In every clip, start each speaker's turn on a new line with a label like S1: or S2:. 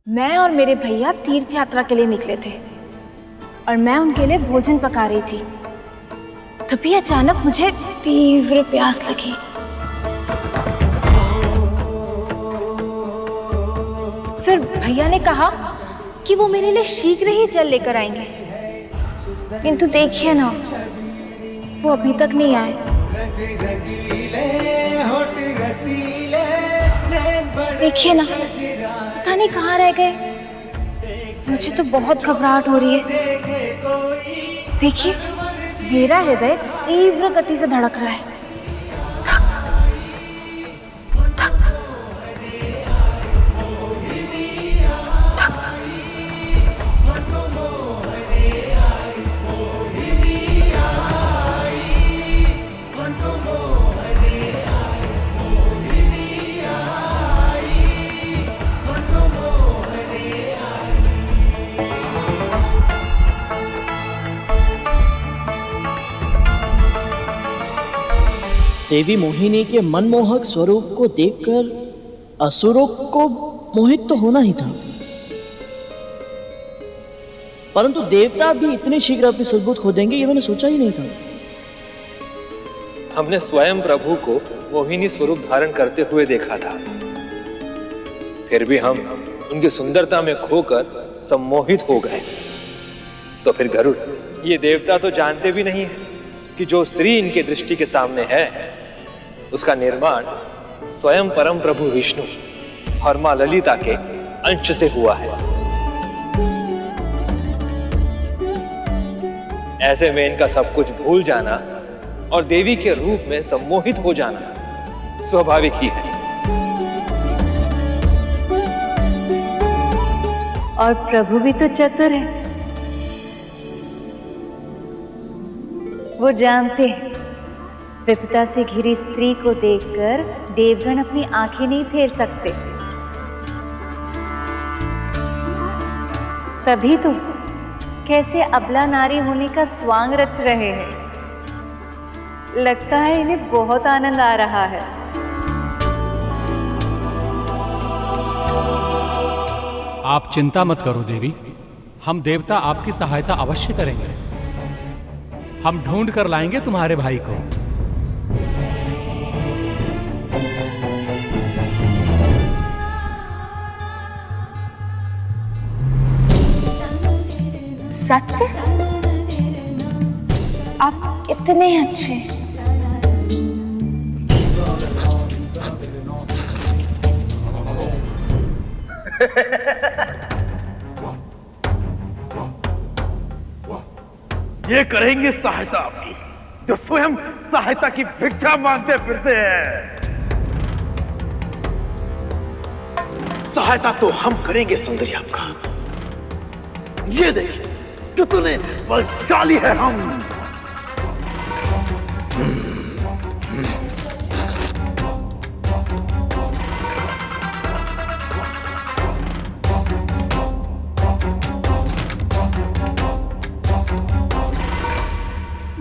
S1: मैं और मेरे भैया तीर्थ यात्रा के लिए निकले थे और मैं उनके लिए भोजन पका रही थी। तभी अचानक मुझे तीव्र प्यास लगी। फिर भैया ने कहा कि वो मेरे लिए शीघ्र ही जल लेकर आएंगे, किंतु देखिए ना, वो अभी तक नहीं आए। देखिए ना, पता नहीं कहाँ रह गए। मुझे तो बहुत घबराहट हो रही है। देखिए, मेरा हृदय तीव्र गति से धड़क रहा है।
S2: देवी मोहिनी के मनमोहक स्वरूप को देखकर असुरों को मोहित तो होना ही था, परंतु देवता भी इतने शीघ्र अपनी सुलबुत खो देंगे ये मैंने सोचा ही नहीं था।
S3: हमने स्वयं प्रभु को मोहिनी स्वरूप धारण करते हुए देखा था, फिर भी हम उनकी सुंदरता में खोकर सम्मोहित हो गए। तो फिर गरुड़, ये देवता तो जानते भी नहीं है कि जो स्त्री इनके दृष्टि के सामने है उसका निर्माण स्वयं परम प्रभु विष्णु और मां ललिता के अंश से हुआ है। ऐसे में इनका सब कुछ भूल जाना और देवी के रूप में सम्मोहित हो जाना स्वाभाविक ही है।
S4: और प्रभु भी तो चतुर है, वो जानते हैं विपदा से घिरी स्त्री को देखकर देवगण अपनी आंखें नहीं फेर सकते। तभी तो कैसे अबला नारी होने का स्वांग रच रहे हैं। लगता है इन्हें बहुत आनंद आ रहा है।
S5: आप चिंता मत करो देवी, हम देवता आपकी सहायता अवश्य करेंगे। हम ढूंढ कर लाएंगे तुम्हारे भाई को।
S1: सत्य? आप कितने अच्छे।
S6: ये करेंगे सहायता आपकी, जो स्वयं सहायता की भिक्षा मांगते फिरते हैं। सहायता तो हम करेंगे सुंदरी आपका। ये देखिए कितने बलशाली है हम।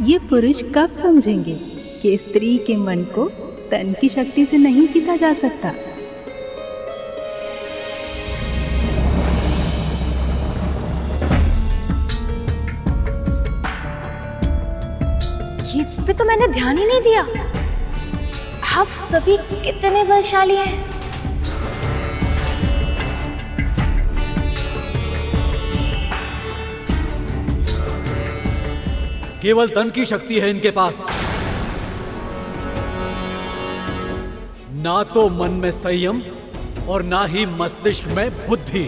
S7: ये पुरुष कब समझेंगे कि स्त्री के मन को तन की शक्ति से नहीं जीता जा सकता।
S1: इस पे तो मैंने ध्यान ही नहीं दिया। आप सभी कितने बलशाली हैं।
S8: केवल तन की शक्ति है इनके पास, ना तो मन में संयम और ना ही मस्तिष्क में बुद्धि।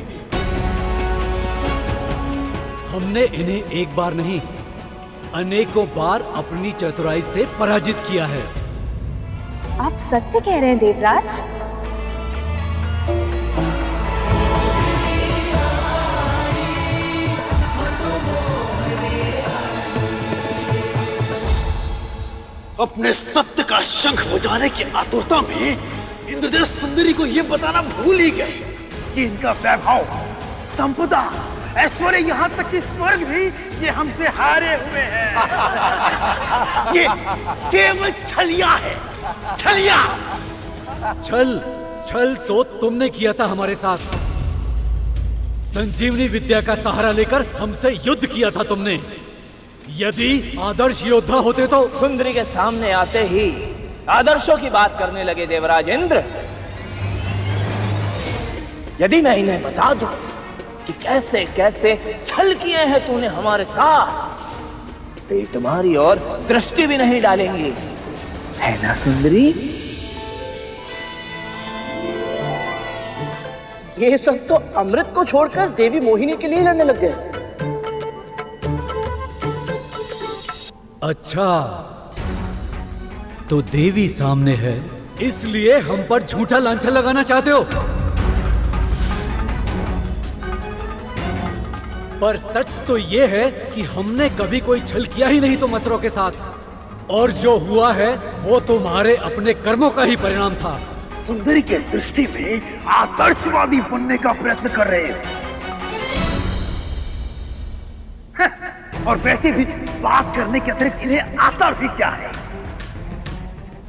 S8: हमने इन्हें एक बार नहीं अनेकों बार अपनी चतुराई से पराजित किया है।
S1: आप सत्य कह रहे हैं देवराज?
S6: अपने सत्य का शंख बजाने की आतुरता में इंद्रदेव सुंदरी को यह बताना भूल ही गए कि इनका वैभव, संपदा, ऐश्वर्य, यहां तक कि स्वर्ग भी ये हमसे हारे हुए हैं। ये केवल छलिया है, छलिया।
S8: छल छल तो तुमने किया था हमारे साथ। संजीवनी विद्या का सहारा लेकर हमसे युद्ध किया था तुमने। यदि आदर्श योद्धा होते तो
S2: सुंदरी के सामने आते ही आदर्शों की बात करने लगे देवराज इंद्र। यदि मैं इन्हें बता दूं कि कैसे कैसे छल किए हैं तूने हमारे साथ, तो ये तुम्हारी ओर दृष्टि भी नहीं डालेंगी, है ना सुंदरी? ये सब तो अमृत को छोड़कर देवी मोहिनी के लिए लड़ने लग गए।
S8: अच्छा, तो देवी सामने है इसलिए हम पर झूठा लांछन लगाना चाहते हो। पर सच तो ये है कि हमने कभी कोई छल किया ही नहीं तुम असुरों के साथ, और जो हुआ है वो तुम्हारे अपने कर्मों का ही परिणाम था।
S6: सुंदरी के दृष्टि में आदर्शवादी बनने का प्रयत्न कर रहे हैं। और वैसे भी बात करने के अतिरिक्त इन्हें आता भी क्या है?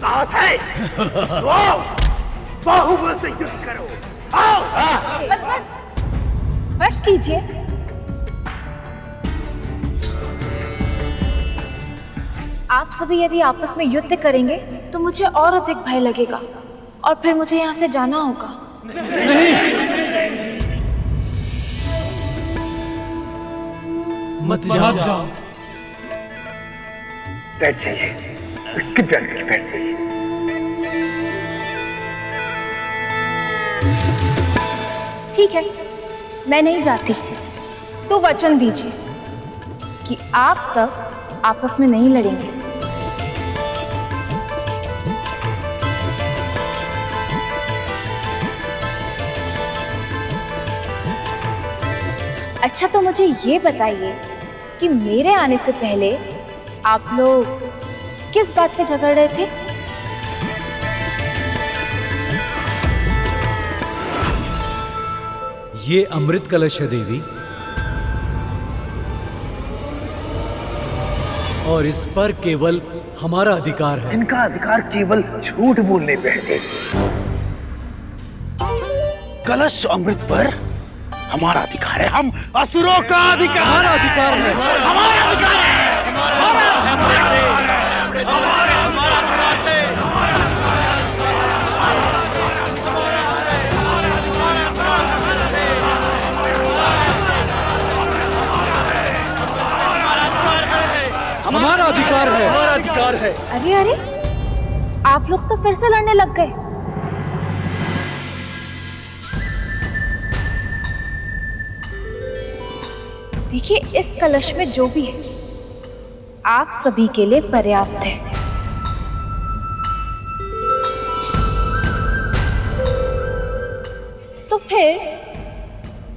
S6: साहस है तो आओ, बाहुबल से युद्ध करो। आओ।
S1: बस बस बस कीजिए। आप सभी यदि आपस में युद्ध करेंगे तो मुझे और अधिक भय लगेगा और फिर मुझे यहाँ से जाना होगा।
S8: मत जाओ।
S6: बैठ जाइए, कृपया करके बैठ जाइए।
S1: ठीक है, मैं नहीं जाती, तो वचन दीजिए कि आप सब आपस में नहीं लड़ेंगे। अच्छा, तो मुझे ये बताइए कि मेरे आने से पहले आप लोग किस बात पे झगड़ रहे थे?
S8: ये अमृत कलश है देवी, और इस पर केवल हमारा अधिकार है।
S6: इनका अधिकार केवल झूठ बोलने पे है। कलश अमृत पर हमारा अधिकार है। हम असुरों का अधिकार,
S8: हमारा अधिकार है।
S6: हमारा अधिकार है।
S8: हमारा अधिकार है। हमारा अधिकार है।
S1: अरे अरे, आप लोग तो फिर से लड़ने लग गए। देखिए, इस कलश में जो भी है आप सभी के लिए पर्याप्त है। तो फिर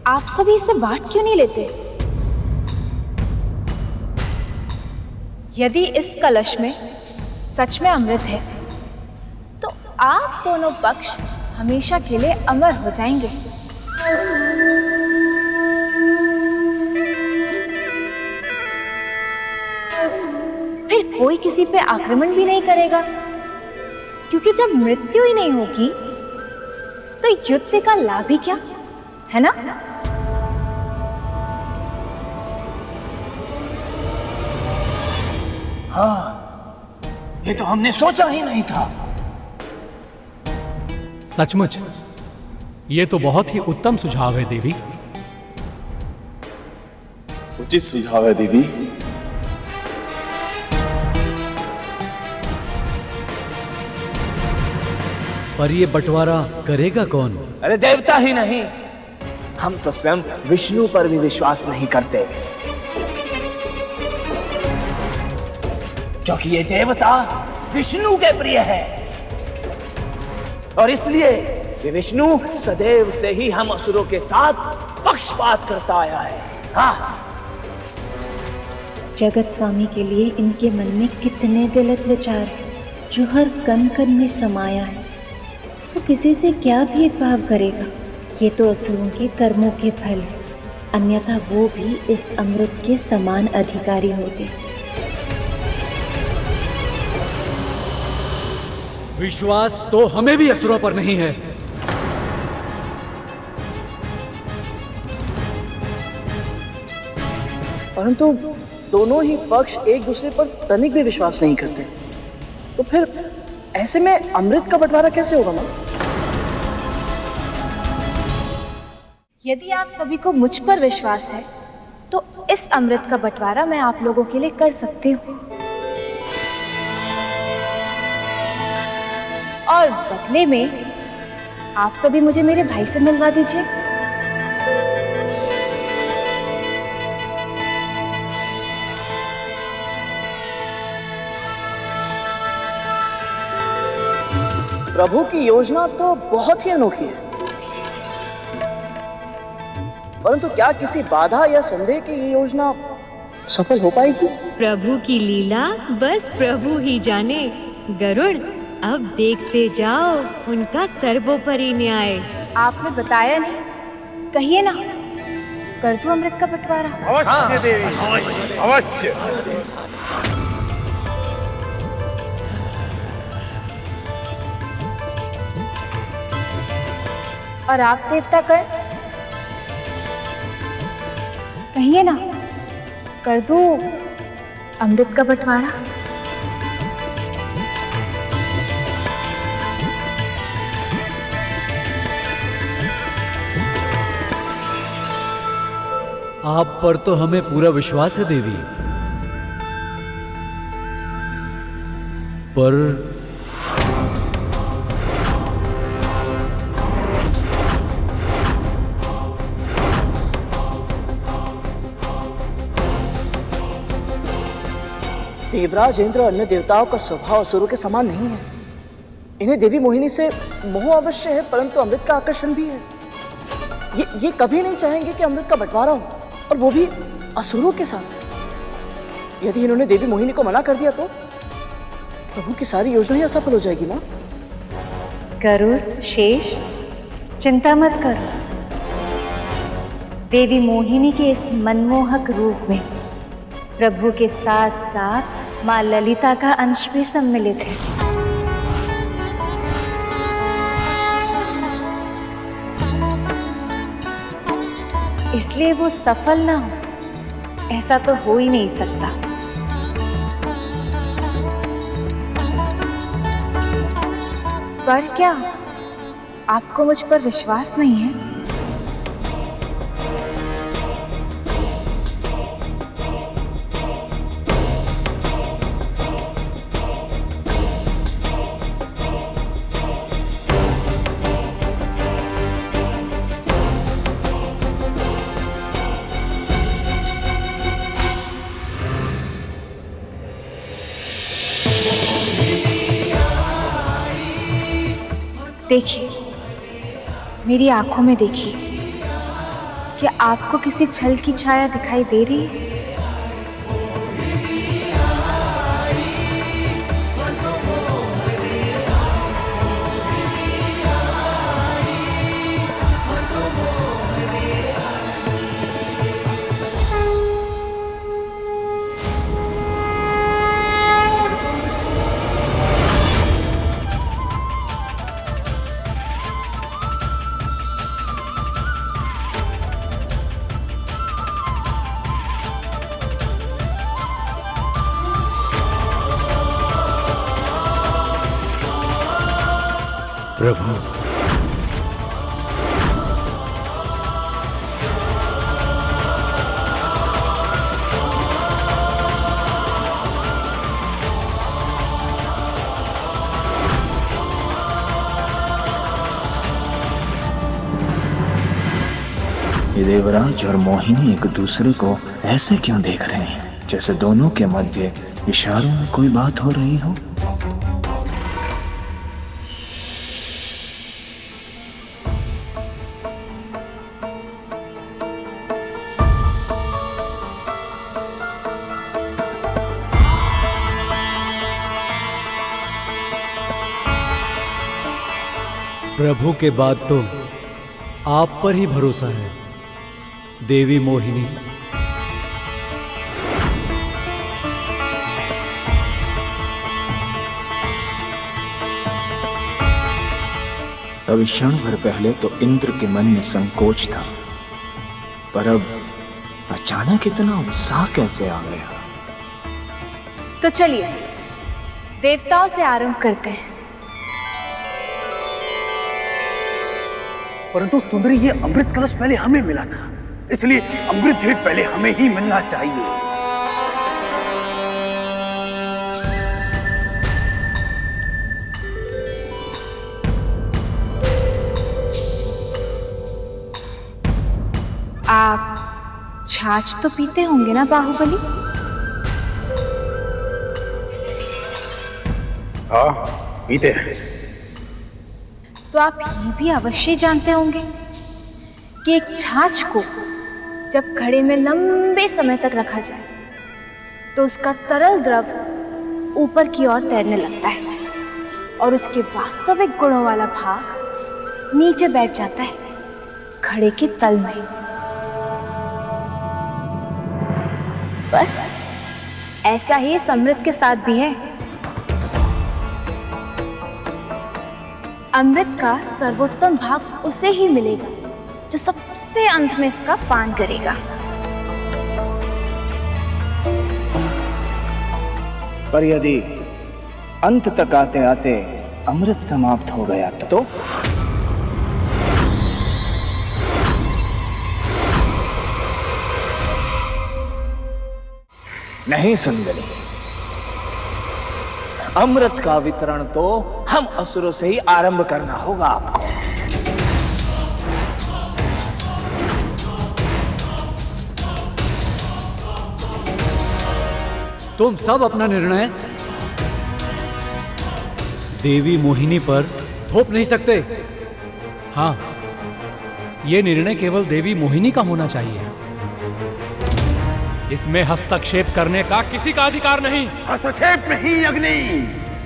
S1: आप सभी इसे बांट क्यों नहीं लेते? यदि इस कलश में सच में अमृत है तो आप दोनों पक्ष हमेशा के लिए अमर हो जाएंगे। फिर कोई किसी पे आक्रमण भी नहीं करेगा, क्योंकि जब मृत्यु ही नहीं होगी तो युद्ध का लाभ ही क्या, है ना?
S2: हाँ, ये तो हमने सोचा ही नहीं था।
S5: सचमुच ये तो बहुत ही उत्तम सुझाव है देवी।
S9: उचित सुझाव है देवी।
S8: पर ये बंटवारा करेगा कौन?
S2: अरे देवता ही नहीं, हम तो स्वयं विष्णु पर भी विश्वास नहीं करते, क्योंकि ये देवता विष्णु के प्रिय है, और इसलिए ये विष्णु सदैव से ही हम असुरों के साथ पक्षपात करता आया है। हाँ,
S10: जगत स्वामी के लिए इनके मन में कितने गलत विचार हैं, जो हर कण कण में समाया है। वो किसी से क्या भेदभाव करेगा? ये तो असुरों के कर्मों के फल है, अन्यथा वो भी इस अमृत के समान अधिकारी होते।
S8: विश्वास तो हमें भी असुरों पर नहीं है।
S2: परंतु दोनों ही पक्ष एक दूसरे पर तनिक भी विश्वास नहीं करते, तो फिर ऐसे में अमृत का बंटवारा कैसे होगा माँ?
S1: यदि आप सभी को मुझ पर विश्वास है तो इस अमृत का बंटवारा मैं आप लोगों के लिए कर सकती हूँ, और बदले में आप सभी मुझे मेरे भाई से मिलवा दीजिए।
S2: प्रभु की योजना तो बहुत ही अनोखी है, परंतु क्या किसी बाधा या संदेह की ये योजना सफल हो पाएगी?
S11: प्रभु की लीला बस प्रभु ही जाने। गरुड़, अब देखते जाओ उनका सर्वोपरि न्याय।
S1: आपने बताया नहीं, कहिए ना, कर दूं अमृत का बंटवारा?
S6: अवश्य देवी, अवश्य।
S1: और आप देवतागण, कहिए ना, कर दूं अमृत का बंटवारा?
S8: आप पर तो हमें पूरा विश्वास है देवी, पर
S2: देवराज इंद्र और अन्य देवताओं का स्वभाव असुरों के समान नहीं है। इन्हें देवी मोहिनी से मोह अवश्य है, परंतु अमृत का आकर्षण भी है। ये कभी नहीं चाहेंगे कि अमृत का बंटवारा हो, और वो भी असुरों के साथ। यदि इन्होंने देवी मोहिनी को मना कर दिया तो प्रभु की सारी योजना ही असफल हो जाएगी ना।
S4: गरुड़, शेष, चिंता मत करो। देवी मोहिनी के इस मनमोहक रूप में प्रभु के साथ साथ माँ ललिता का अंश भी सम्मिलित है। इसलिए वो सफल ना हो, ऐसा तो हो ही नहीं सकता।
S1: पर क्या आपको मुझ पर विश्वास नहीं है? देखिए, मेरी आंखों में देखिए, क्या आपको किसी छल की छाया दिखाई दे रही है?
S8: प्रभु,
S9: ये देवराज और मोहिनी एक दूसरे को ऐसे क्यों देख रहे हैं, जैसे दोनों के मध्य इशारों में कोई बात हो रही हो।
S8: प्रभु के बाद तो आप पर ही भरोसा है देवी मोहिनी।
S9: अभी क्षण भर पहले तो इंद्र के मन में संकोच था, पर अब अचानक इतना उत्साह कैसे आ गया?
S1: तो चलिए देवताओं से आरंभ करते हैं।
S6: परंतु सुंदरी, ये अमृत कलश पहले हमें मिला था, इसलिए अमृत द्वीप पहले हमें ही मिलना चाहिए।
S1: आप छाछ तो पीते होंगे ना बाहुबली?
S6: हाँ, पीते हैं।
S1: तो आप ये भी अवश्य जानते होंगे कि एक छाछ को जब घड़े में लंबे समय तक रखा जाए तो उसका तरल द्रव ऊपर की ओर तैरने लगता है और उसके वास्तविक गुणों वाला भाग नीचे बैठ जाता है घड़े के तल में। बस ऐसा ही इस अमृत के साथ भी है। अमृत का सर्वोत्तम भाग उसे ही मिलेगा जो सबसे अंत में इसका पान करेगा।
S9: पर यदि अंत तक आते आते अमृत समाप्त हो गया तो? नहीं सुंदरी, अमृत का वितरण तो हम असुरों से ही आरंभ करना होगा आपको।
S8: तुम सब अपना निर्णय देवी मोहिनी पर थोप नहीं सकते।
S5: हाँ, ये निर्णय केवल देवी मोहिनी का होना चाहिए। इसमें हस्तक्षेप करने का किसी का अधिकार नहीं।
S6: हस्तक्षेप नहीं अग्नि,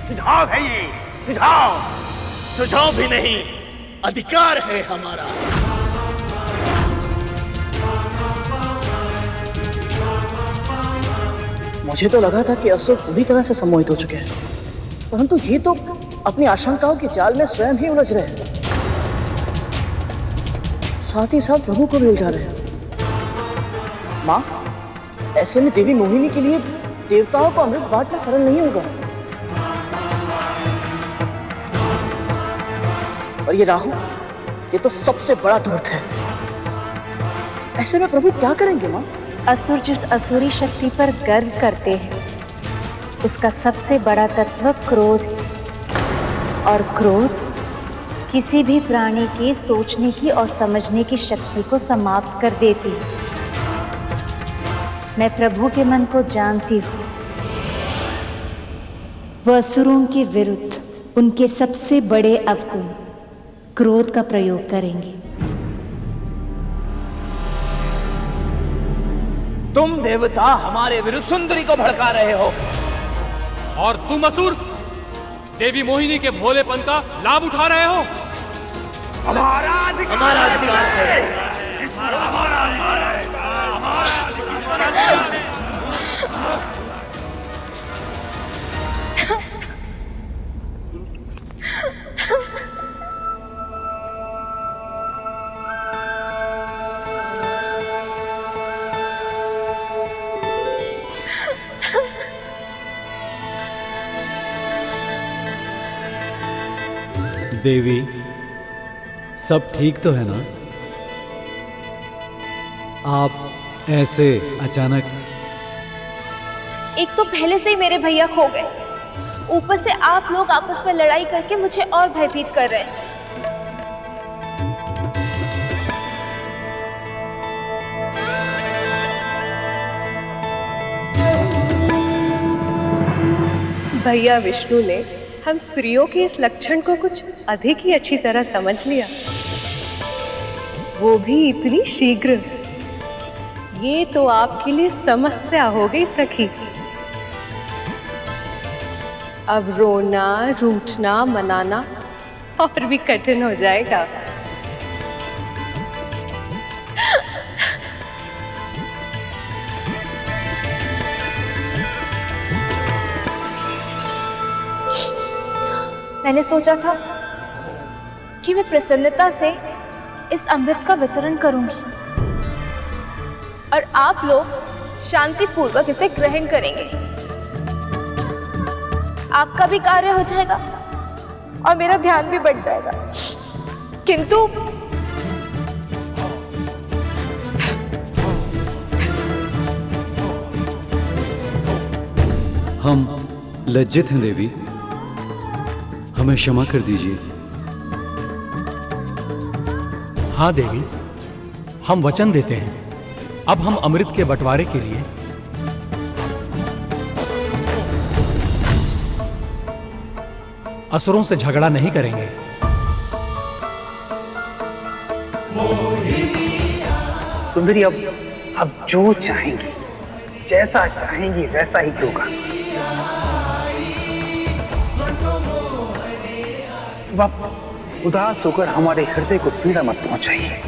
S6: सुझाव है ये, सुझाव।
S12: सुझाव भी नहीं, अधिकार है हमारा।
S2: मुझे तो लगा था कि असुर पूरी तरह से सम्मोहित हो चुके हैं, परंतु ये तो अपनी आशंकाओं की जाल में स्वयं ही उलझ रहे हैं, साथ ही साथ प्रभु को भी उलझा रहे हैं। माँ, ऐसे में देवी मोहिनी के लिए देवताओं को अमृत बांटना सरल नहीं होगा। और ये राहु, ये तो सबसे बड़ा धूर्त है। ऐसे में प्रभु क्या करेंगे माँ?
S10: असुर जिस असुरी शक्ति पर गर्व करते हैं उसका सबसे बड़ा तत्व क्रोध है। और क्रोध किसी भी प्राणी के सोचने की और समझने की शक्ति को समाप्त कर देती है। मैं प्रभु के मन को जानती हूँ। वह असुरों के विरुद्ध उनके सबसे बड़े अवगुण क्रोध का प्रयोग करेंगे।
S2: तुम देवता हमारे विरुद्ध सुंदरी को भड़का रहे हो,
S5: और तुम असुर देवी मोहिनी के भोलेपन का लाभ उठा रहे हो।
S6: हमारा अधिकार है।
S8: देवी, सब ठीक तो है ना? आप ऐसे अचानक?
S1: एक तो पहले से ही मेरे भैया खो गए, ऊपर से आप लोग आपस में लड़ाई करके मुझे और भयभीत कर रहे हैं।
S13: भैया विष्णु ने हम स्त्रियों के इस लक्षण को कुछ अधिक ही अच्छी तरह समझ लिया, वो भी इतनी शीघ्र। ये तो आपके लिए समस्या हो गई सखी। अब रोना, रूठना, मनाना और भी कठिन हो जाएगा।
S1: मैंने सोचा था कि मैं प्रसन्नता से इस अमृत का वितरण करूंगी और आप लोग शांति पूर्वक इसे ग्रहण करेंगे। आपका भी कार्य हो जाएगा और मेरा ध्यान भी बढ़ जाएगा। किंतु
S8: हम लज्जित हैं देवी, हमें क्षमा कर दीजिए।
S5: हाँ देवी, हम वचन देते हैं अब हम अमृत के बंटवारे के लिए असुरों से झगड़ा नहीं करेंगे।
S6: सुंदरी अब जो चाहेंगी, जैसा चाहेंगी वैसा ही होगा। अब उदास होकर हमारे हृदय को पीड़ा मत पहुंचाइए।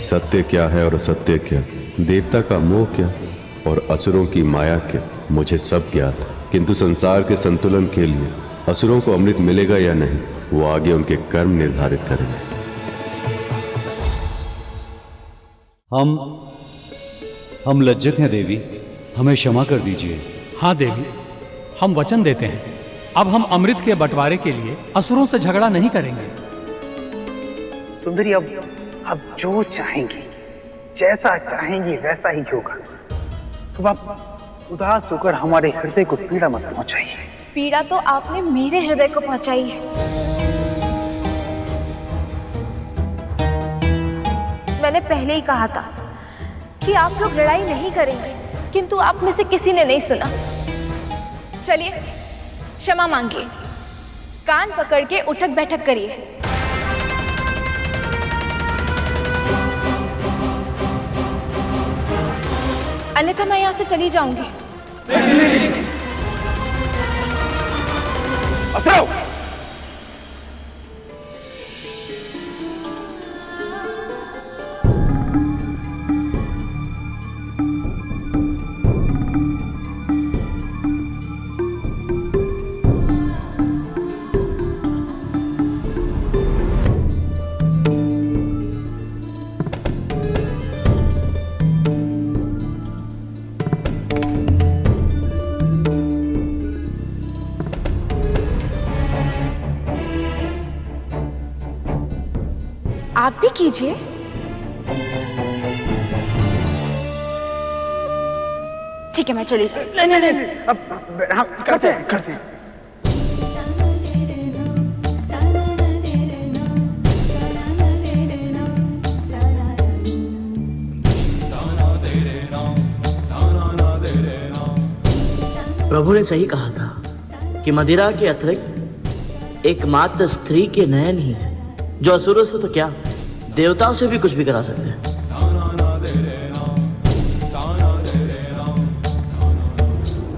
S14: सत्य क्या है और असत्य क्या, देवता का मोह क्या और असुरों की माया क्या, मुझे सब ज्ञात। किंतु संसार के संतुलन के लिए असुरों को अमृत मिलेगा या नहीं, वो आगे उनके कर्म निर्धारित करेंगे।
S8: हम लज्जित हैं देवी, हमें क्षमा कर दीजिए।
S5: हाँ देवी, हम वचन देते हैं अब हम अमृत के बंटवारे के लिए असुरों से झगड़ा नहीं करेंगे।
S6: सुंदरी अब जो चाहेंगी, जैसा चाहेंगी वैसा ही होगा। अब आप उदास होकर हमारे हृदय को पीड़ा मत पहुंचाइए।
S1: पीड़ा तो आपने मेरे हृदय को पहुंचाई है। मैंने पहले ही कहा था कि आप लोग लड़ाई नहीं करेंगे, किंतु आप में से किसी ने नहीं सुना। चलिए क्षमा मांगिए, कान पकड़ के उठक बैठक करिए। अन्यथा मैं यहां से चली जाऊंगी।
S6: असुरो!
S1: आप भी कीजिए। ठीक है, मैं चली जाऊँ।
S6: नहीं, अब हम करते हैं।
S15: प्रभु ने सही कहा था कि मदिरा के अतिरिक्त एकमात्र स्त्री के नयन ही जो असुरों से तो क्या देवताओं से भी कुछ भी करा सकते हैं।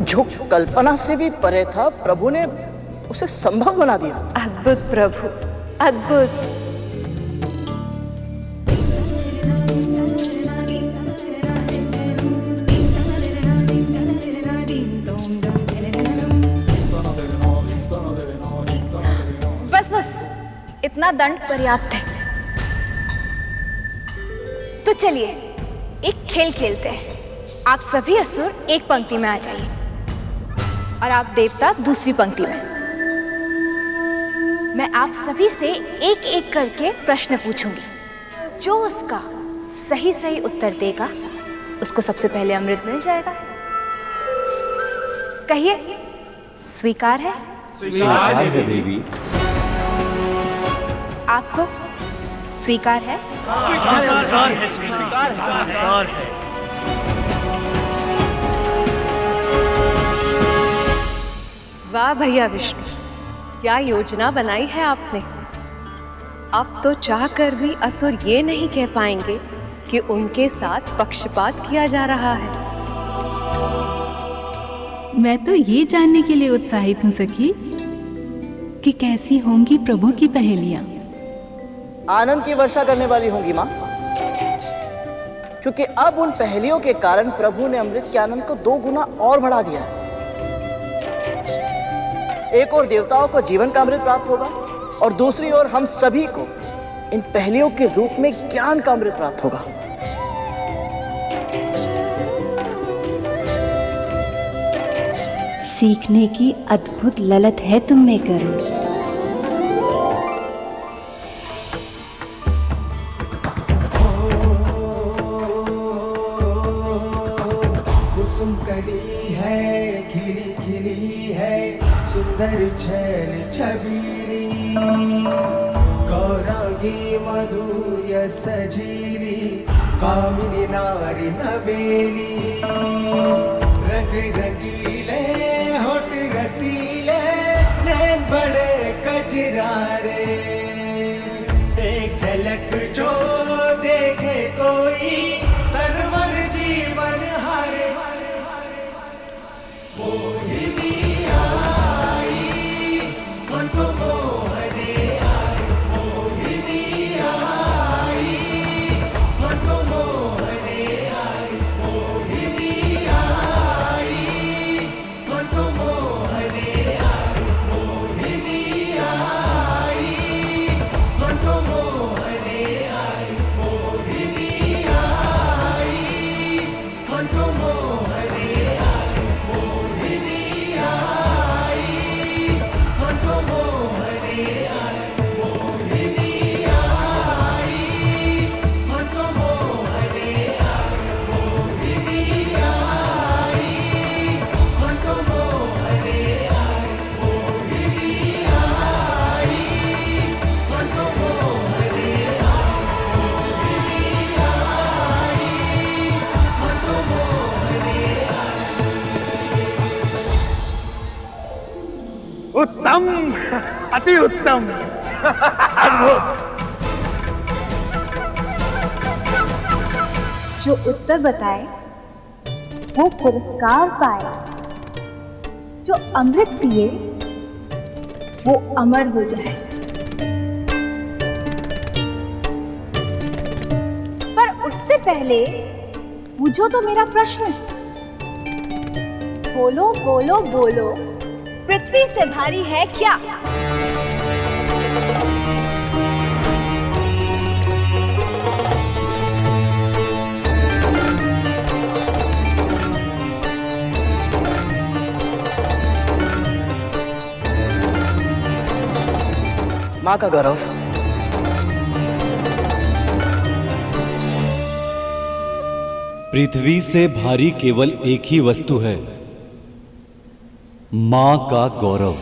S2: जो कल्पना से भी परे था, प्रभु ने उसे संभव बना दिया।
S4: अद्भुत प्रभु, अद्भुत।
S1: बस इतना दंड पर्याप्त है। तो चलिए एक खेल खेलते हैं। आप सभी असुर एक पंक्ति में आ जाइए और आप देवता दूसरी पंक्ति में। मैं आप सभी से एक एक करके प्रश्न पूछूंगी। जो उसका सही सही उत्तर देगा उसको सबसे पहले अमृत मिल जाएगा। कहिए, स्वीकार है?
S14: स्वीकार है देवी।
S1: आपको स्वीकार है?
S12: स्वीकार है, स्वीकार है।
S13: वाह भैया विष्णु, क्या योजना बनाई है आपने। अब तो चाहकर भी असुर ये नहीं कह पाएंगे कि उनके साथ पक्षपात किया जा रहा है।
S7: मैं तो ये जानने के लिए उत्साहित हूँ सखी कि कैसी होंगी प्रभु की पहेलियां।
S15: आनंद की वर्षा करने वाली होंगी माँ, क्योंकि अब उन पहेलियों के कारण प्रभु ने अमृत के आनंद को 2 गुना और बढ़ा दिया है। एक ओर देवताओं को जीवन का अमृत प्राप्त होगा और दूसरी ओर हम सभी को इन पहेलियों के रूप में ज्ञान का अमृत प्राप्त होगा।
S10: सीखने की अद्भुत ललत है तुम में गरुड़।
S16: कुसुम कली है, खिली खिली है, सुंदर छैल छबीली, गौरांगी मधुर सजीली, कामिनी नारी नवेली, रंग रंगीले होठ रसीले, नैन बड़े कजरारे, एक झलक जो देखे कोई तनवर जीवन हारे। मोहिनी आई मन को मोहने आई, मोहिनी आई मन को मोहने आई, मोहिनी आई मन को मोहने आई, मोहिनी आई मन को मोहने आई, मोहिनी आई मन को मोहने आई, मोहिनी आई मन को मोहने आई, मोहिनी आई मन को मोहने आई, मोहिनी आई मन को मोहने आई, मोहिनी आई मन को मोहने आई, मोहिनी आई मन को मोहने आई।
S6: उत्तम, अति उत्तम, अद्भुत।
S1: जो उत्तर बताए वो पुरस्कार पाए, जो अमृत पिए वो अमर हो जाए। पर उससे पहले पूछो तो मेरा प्रश्न। बोलो बोलो बोलो, पृथ्वी से भारी है क्या?
S15: माँ का गौरव।
S8: पृथ्वी से भारी केवल एक ही वस्तु है, माँ का गौरव।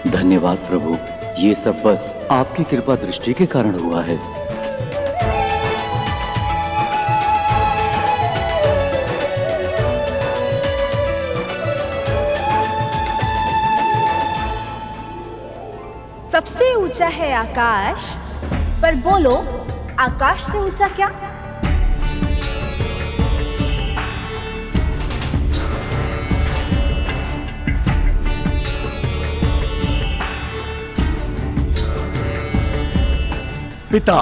S17: धन्यवाद प्रभु, ये सब बस आपकी कृपा दृष्टि के कारण हुआ है।
S1: सबसे ऊंचा है आकाश, पर बोलो आकाश से ऊंचा क्या?
S6: पिता।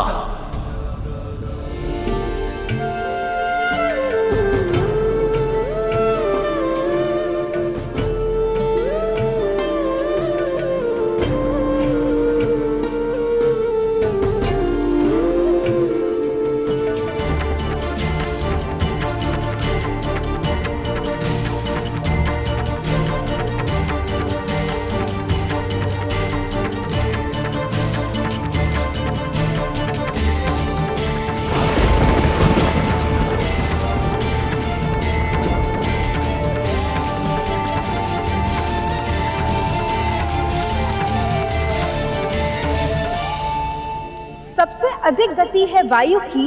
S1: सबसे अधिक गति है वायु की,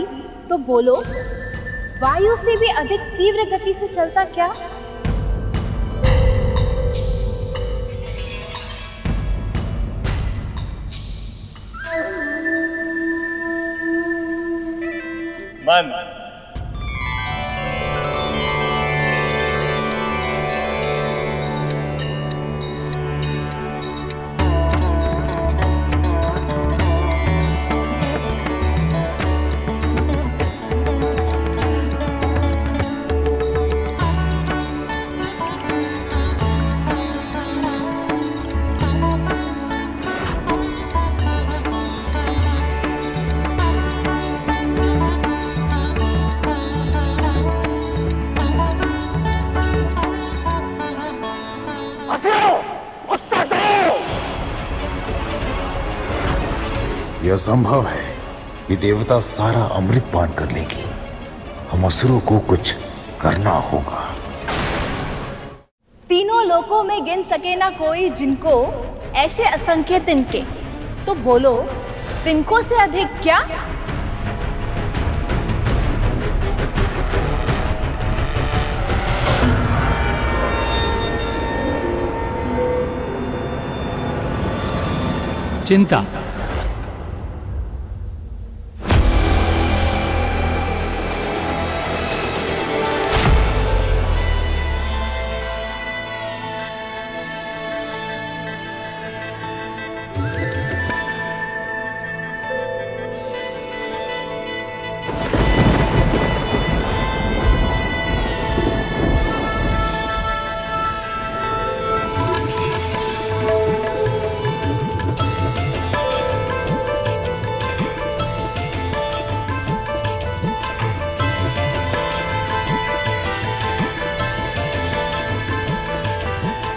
S1: तो बोलो वायु से भी अधिक तीव्र गति से चलता क्या?
S12: मन।
S9: यह संभव है कि देवता सारा अमृत पान कर लेगी। हम असुरों को कुछ करना होगा।
S1: तीनों लोकों में गिन सके ना कोई जिनको ऐसे असंख्य तिनके, तो बोलो तिनकों से अधिक क्या?
S5: चिंता।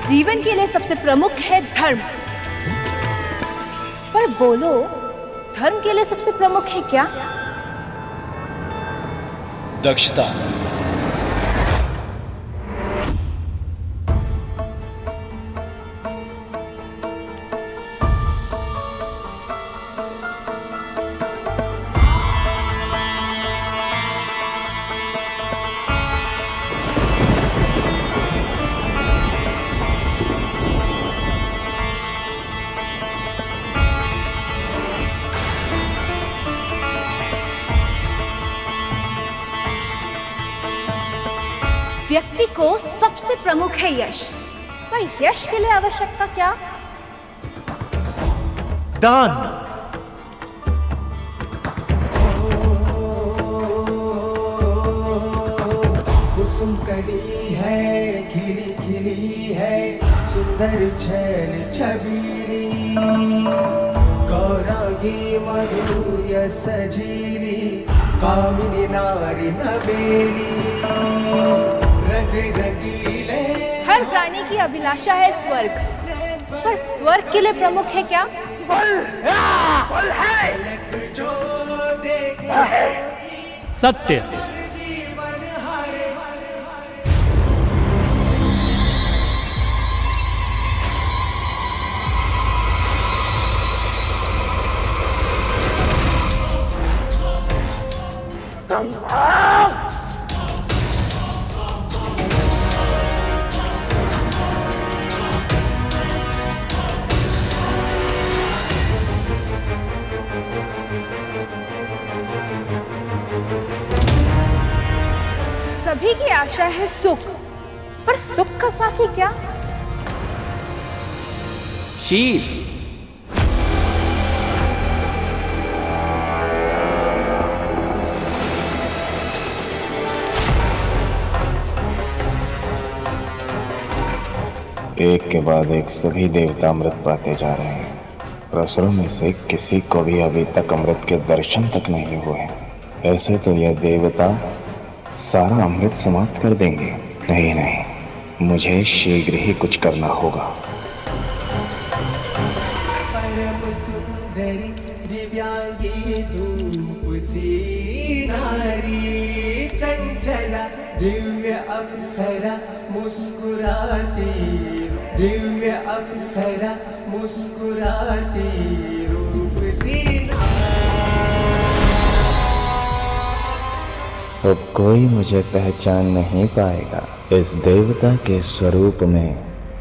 S1: जीवन के लिए सबसे प्रमुख है धर्म, पर बोलो धर्म के लिए सबसे प्रमुख है क्या?
S6: दक्षता।
S1: व्यक्ति को सबसे प्रमुख है यश, पर यश के लिए आवश्यकता क्या?
S6: दान।
S16: कुसुम कली है, खिली खिली है, सुंदर छैल छबीली, गौरांगी मधुर्य सजीली, कामिनी नारी नवेली, रंग रंगीले।
S1: हर प्राणी की अभिलाषा है स्वर्ग, पर स्वर्ग के लिए प्रमुख है क्या?
S16: बल है।
S5: सत्य।
S13: सभी की आशा है सुख, पर सुख का साथी क्या?
S2: शील।
S9: एक के बाद एक सभी देवता अमृत पाते जा रहे हैं। असुरों में से किसी को भी अभी तक अमृत के दर्शन तक नहीं हुए। ऐसे तो यह देवता सारा अमृत समाप्त कर देंगे। नहीं नहीं, मुझे शीघ्र ही कुछ करना होगा।
S16: परम सुंदरी दिव्यांगी धूप सी नारी, चंचला दिव्य अप्सरा मुस्कुराती, दिव्य अप्सरा मुस्कुराती रूप सी
S9: अब कोई मुझे पहचान नहीं पाएगा। इस देवता के स्वरूप में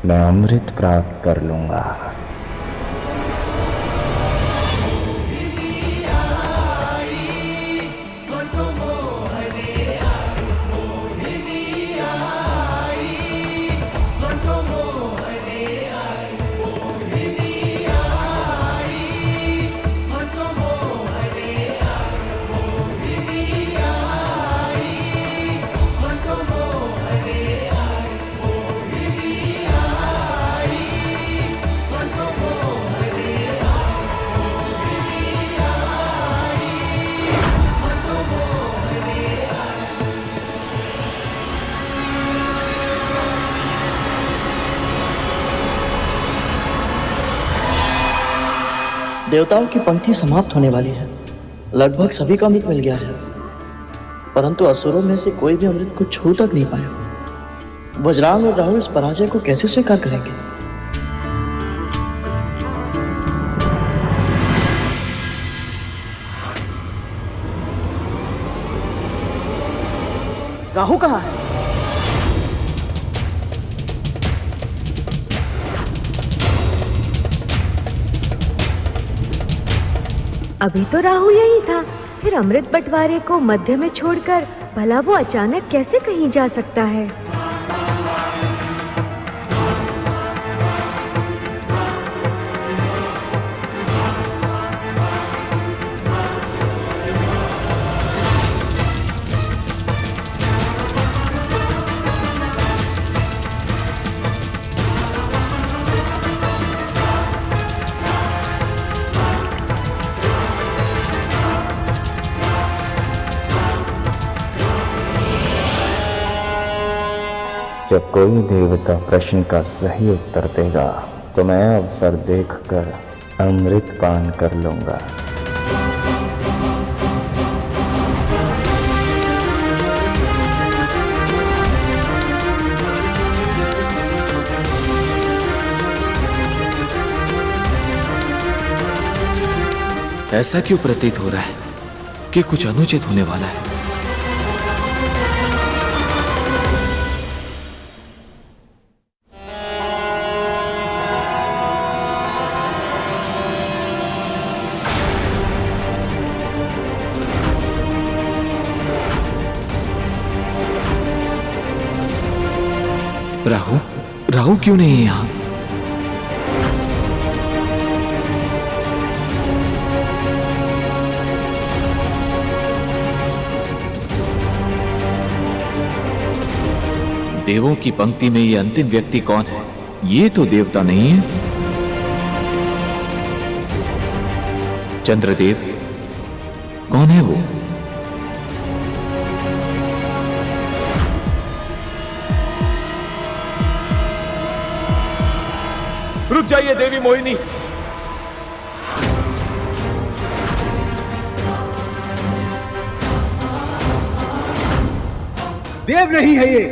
S9: मैं अमृत प्राप्त कर लूंगा।
S15: देवताओं की पंक्ति समाप्त होने वाली है। लगभग सभी को अमृत मिल गया है, परंतु असुरों में से कोई भी अमृत को छू तक नहीं पाया। वज्रांग और राहु इस पराजय को कैसे स्वीकार करेंगे? राहु कहाँ है?
S11: अभी तो राहु यही था, फिर अमृत बंटवारे को मध्य में छोड़कर भला वो अचानक कैसे कहीं जा सकता है?
S9: जब कोई देवता प्रश्न का सही उत्तर देगा तो मैं अवसर देखकर अमृत पान कर लूंगा।
S18: ऐसा क्यों प्रतीत हो रहा है कि कुछ अनुचित होने वाला है? राहु राहु क्यों नहीं है यहां? देवों की पंक्ति में ये अंतिम व्यक्ति कौन है? ये तो देवता नहीं है। चंद्रदेव कौन है वो?
S2: रुक जाइए देवी मोहिनी।
S8: देव नहीं है ये।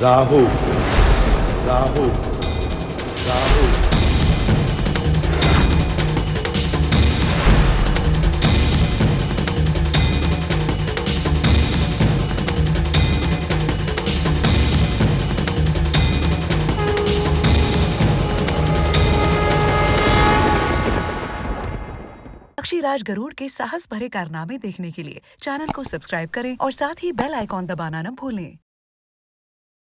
S6: राहु राहु राहु
S19: पक्षीराज गरुड़ के साहस भरे कारनामे देखने के लिए चैनल को सब्सक्राइब करें और साथ ही बेल आइकॉन दबाना न भूलें।